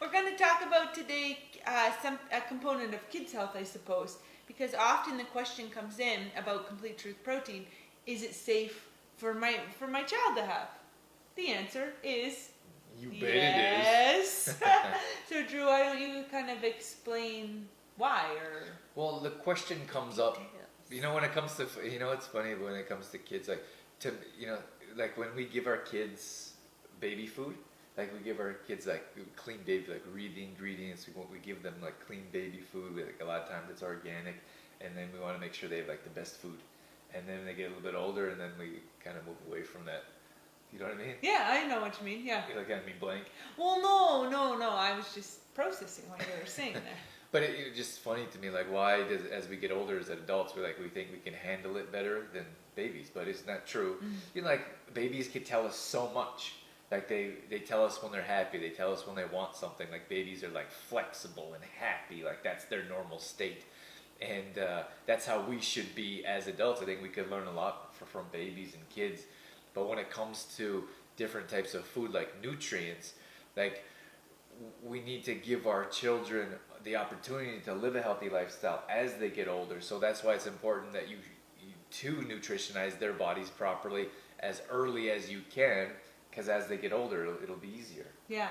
We're going to talk about today a component of kids' health, I suppose, because often the question comes in about Complete Truth protein: is it safe for my child to have? The answer is You bet yes. it is. So Drew, why don't you kind of explain why or? Well, the question comes up. When it comes to it's funny when it comes to kids, like when we give our kids baby food. Like we give our kids like clean baby, like read the ingredients. We give them like clean baby food. Like a lot of times it's organic, and then we want to make sure they have like the best food. And then they get a little bit older, and then we kind of move away from that. You know what I mean? Yeah, I know what you mean. Yeah. You look at me blank. Well, no. I was just processing what you were saying there. But it's just funny to me, like why does as we get older as adults, we think we can handle it better than babies, but it's not true. Mm-hmm. Like babies can tell us so much. Like they tell us when they're happy, they tell us when they want something. Like babies are like flexible and happy, like that's their normal state. And that's how we should be as adults. I think we could learn a lot from babies and kids. But when it comes to different types of food, like nutrients, like we need to give our children the opportunity to live a healthy lifestyle as they get older. So that's why it's important that you to nutritionize their bodies properly as early as you can. Because as they get older, it'll be easier. Yeah.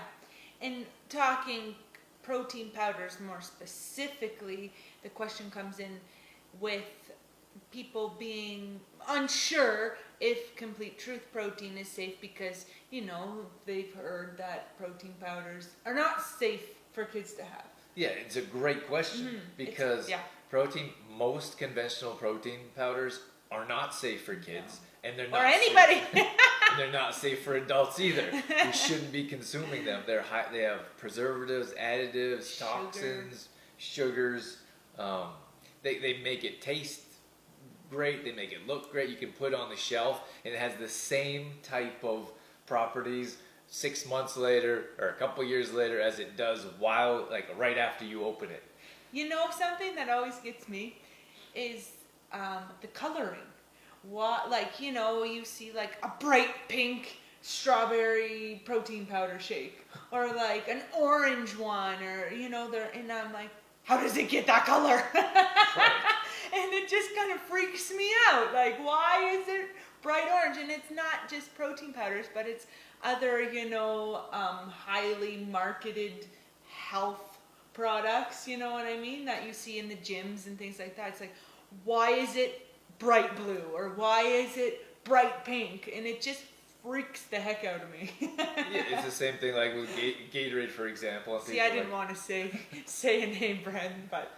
And talking protein powders more specifically, the question comes in with people being unsure if Complete Truth protein is safe because, they've heard that protein powders are not safe for kids to have. Yeah, it's a great question because most conventional protein powders are not safe for kids. No. And they're not or anybody. And they're not safe for adults either. We shouldn't be consuming them. They have preservatives, additives, toxins, sugars. They make it taste great. They make it look great. You can put it on the shelf, and it has the same type of properties 6 months later or a couple years later as it does right after you open it. Something that always gets me is the coloring. You see like a bright pink strawberry protein powder shake, or like an orange one, or and I'm like, how does it get that color? Right. And it just kind of freaks me out. Like, why is it bright orange? And it's not just protein powders, but it's other, highly marketed health products. You know what I mean? That you see in the gyms and things like that. It's like, why is it bright blue, or why is it bright pink? And it just freaks the heck out of me. Yeah, it's the same thing like with Gatorade, for example. See, I didn't want to say a name brand, but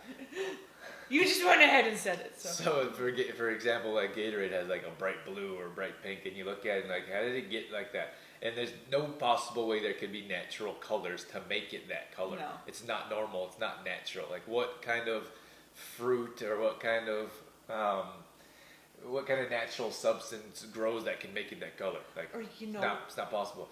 you just went ahead and said it. So for example, like Gatorade has like a bright blue or bright pink, and you look at it and like, how did it get like that? And there's no possible way there could be natural colors to make it that color. No. It's not normal. It's not natural. Like what kind of fruit or what kind of natural substance grows that can make it that color? Like, or it's not possible.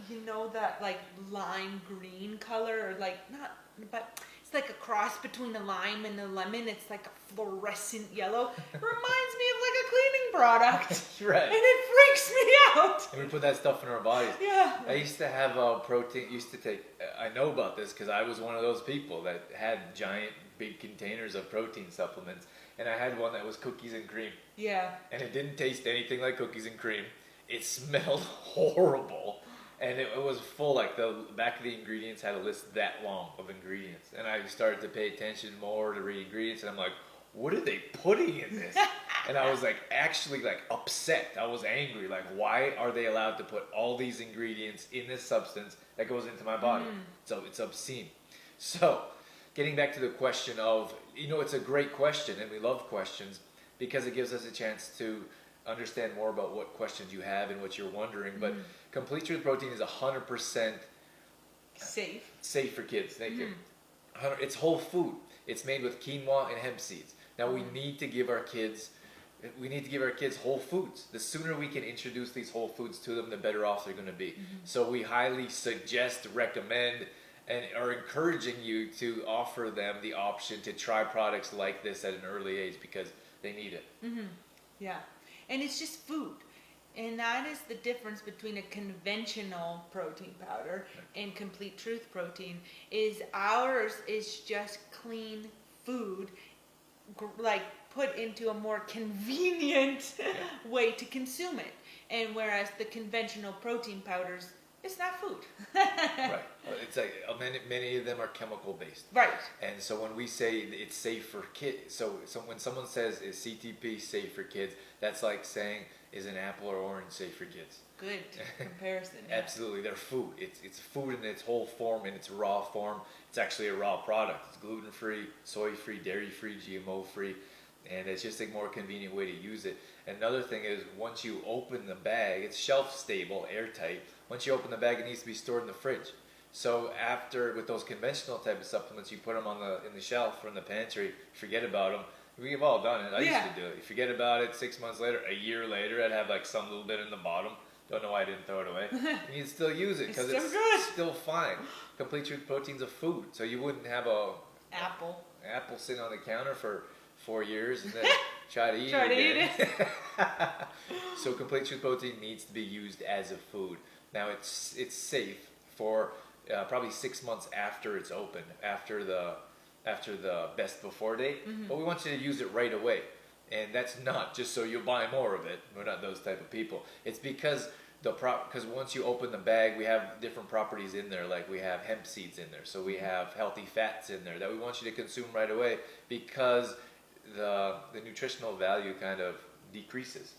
That like lime green color, or like not, but it's like a cross between a lime and a lemon. It's like a fluorescent yellow. It reminds me of like a cleaning product. Right. And it freaks me out. And we put that stuff in our bodies. Yeah. I used to have protein. I know about this because I was one of those people that had giant, big containers of protein supplements. And I had one that was cookies and cream. Yeah. And it didn't taste anything like cookies and cream. It smelled horrible. And it was full, like the back of the ingredients had a list that long of ingredients. And I started to pay attention more to read ingredients. And I'm like, what are they putting in this? And I was like, actually like upset. I was angry. Like, why are they allowed to put all these ingredients in this substance that goes into my body? So it's obscene. So getting back to the question of, it's a great question, and we love questions because it gives us a chance to understand more about what questions you have and what you're wondering. But Complete Truth protein is 100% safe for kids. Thank you. It's whole food. It's made with quinoa and hemp seeds. Now we need to give our kids whole foods. The sooner we can introduce these whole foods to them, the better off they're going to be. So we highly suggest, recommend, and are encouraging you to offer them the option to try products like this at an early age because they need it. Yeah. And it's just food. And that is the difference between a conventional protein powder and Complete Truth protein. Is ours is just clean food, like put into a more convenient way to consume it. And whereas the conventional protein powders, it's not food. Right. It's like many of them are chemical based. Right. And so when we say it's safe for kids, so when someone says is CTP safe for kids, that's like saying is an apple or orange safe for kids. Good comparison. Absolutely, they're food. It's food in its whole form, in its raw form. It's actually a raw product. It's gluten free, soy free, dairy free, GMO free, and it's just a more convenient way to use it. Another thing is once you open the bag, it's shelf stable, airtight. Once you open the bag, it needs to be stored in the fridge. So after, with those conventional type of supplements, you put them in the shelf or in the pantry, forget about them. We've all done it. I used to do it. You forget about it 6 months later, a year later, I'd have like some little bit in the bottom. Don't know why I didn't throw it away. And you'd still use it because it's still fine. Complete Truth protein's a food, so you wouldn't have a apple sitting on the counter for 4 years and then try to eat it. So Complete Truth protein needs to be used as a food. Now it's safe for probably 6 months after it's opened, after the best before date. But we want you to use it right away. And that's not just so you'll buy more of it. We're not those type of people. It's because once you open the bag, we have different properties in there. Like we have hemp seeds in there, so we have healthy fats in there that we want you to consume right away because the nutritional value kind of decreases.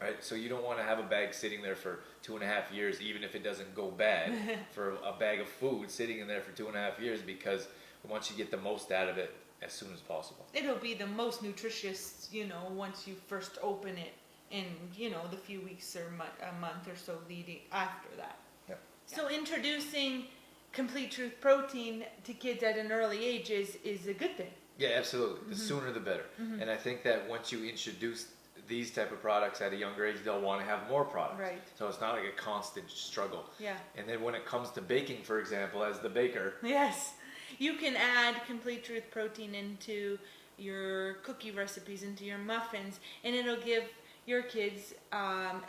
Right, so you don't want to have a bag sitting there for 2.5 years, even if it doesn't go bad, for a bag of food sitting in there for 2.5 years, because we want you to get the most out of it as soon as possible. It'll be the most nutritious, once you first open it in, the few weeks or a month or so leading after that. Yep. So introducing Complete Truth protein to kids at an early age is a good thing. Yeah, absolutely. The sooner the better. And I think that once you introduce these type of products at a younger age, they'll want to have more products. Right. So it's not like a constant struggle. Yeah. And then when it comes to baking, for example, as the baker. Yes. You can add Complete Truth protein into your cookie recipes, into your muffins, and it'll give your kids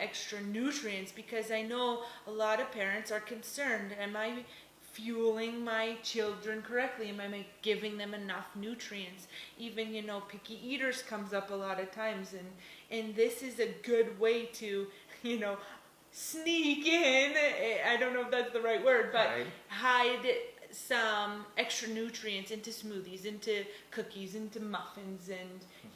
extra nutrients, because I know a lot of parents are concerned, am I fueling my children correctly? Am I giving them enough nutrients? Even, picky eaters comes up a lot of times, and this is a good way to, sneak in, I don't know if that's the right word, but hide some extra nutrients into smoothies, into cookies, into muffins,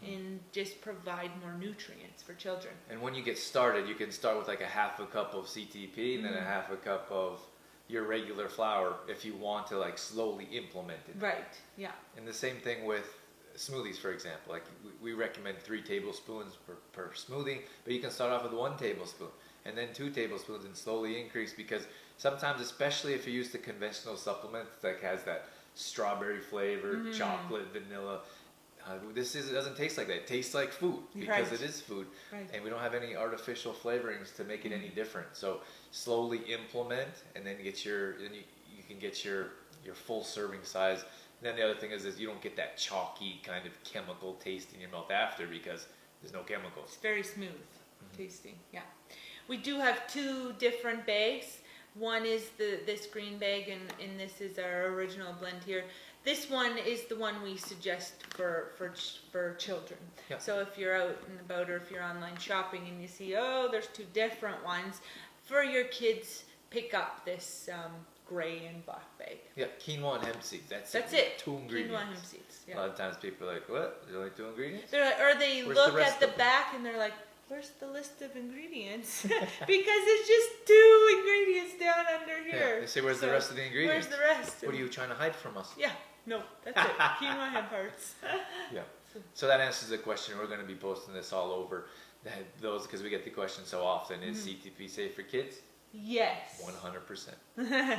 and just provide more nutrients for children. And when you get started, you can start with like a half a cup of CTP and then a half a cup of your regular flour if you want to like slowly implement it. Right, yeah. And the same thing with smoothies, for example. Like we recommend 3 tablespoons per smoothie, but you can start off with 1 tablespoon and then 2 tablespoons and slowly increase, because sometimes, especially if you use the conventional supplement that has that strawberry flavor, chocolate, vanilla, this doesn't taste like that. It tastes like food because it is food, and we don't have any artificial flavorings to make it any different. So slowly implement, and then you can get your full serving size. And then the other thing is you don't get that chalky kind of chemical taste in your mouth after, because there's no chemicals. It's very smooth tasting. Yeah, we do have 2 different bags. One is this green bag, and this is our original blend here. This one is the one we suggest for children. Yep. So if you're out and about, or if you're online shopping and you see, there's 2 different ones, for your kids, pick up this gray and black bag. Yeah, Quinoa Hemp Seeds. That's it. 2 ingredients. Quinoa Hemp Seeds. Yeah. A lot of times people are like, what? There's only 2 ingredients? They're like, or they Where's look at the back and they're like, where's the list of ingredients? Because it's just 2 ingredients down under here. Yeah, they say, where's the rest of the ingredients? Where's the rest? What are you trying to hide from us? Yeah, no, that's it. Quinoa hemp hearts. Yeah. So that answers the question. We're going to be posting this all over those, because we get the question so often. Is CTP safe for kids? Yes. 100%.